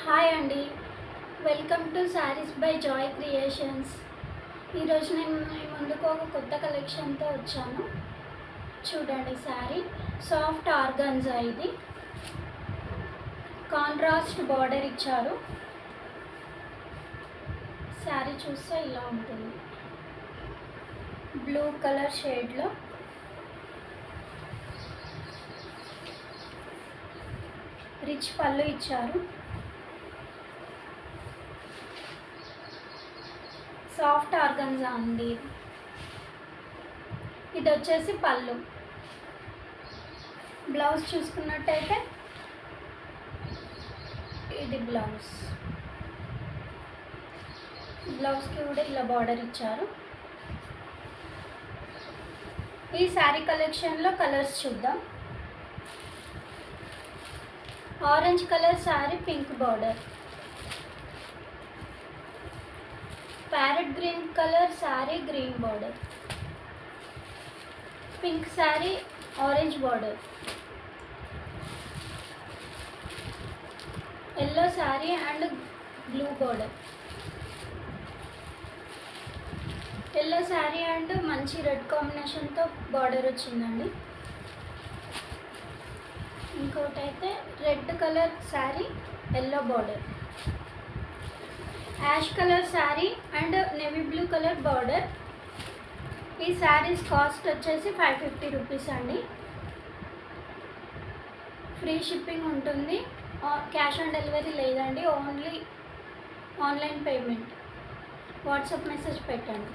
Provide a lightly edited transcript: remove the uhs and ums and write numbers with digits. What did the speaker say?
Hi అండి, welcome to saris by Joy creations. ఈరోజు నేను మీ ముందుకు ఒక కొత్త కలెక్షన్తో వచ్చాను. చూడండి, శారీ సాఫ్ట్ ఆర్గాన్జా. ఇది కాంట్రాస్ట్ బార్డర్ ఇచ్చారు. శారీ చూస్తే ఇలా ఉంటుంది, బ్లూ కలర్ షేడ్లో. రిచ్ పళ్ళు ఇచ్చారు. సాఫ్ట్ ఆర్గన్జా అండి. ఇది వచ్చేసి పళ్ళు. బ్లౌజ్ చూసుకున్నట్టయితే ఇది బ్లౌజ్కి కూడా ఇలా బార్డర్ ఇచ్చారు. ఈ శారీ కలెక్షన్లో కలర్స్ చూద్దాం. Orange colour sari, pink border. Parrot green colour sari, green border. Pink sari, orange border. Yellow sari and blue border. Yellow sari and మంచి రెడ్ కాంబినేషన్తో బార్డర్ వచ్చిందండి. ఇంకోటి అయితే red colour sari, yellow border. Ash colour sari and navy blue colour border. ఈ saris cost వచ్చేసి 550 rupees అండి. Free shipping ఉంటుంది. Cash on delivery లేదండి, only online payment. WhatsApp message పెట్టండి.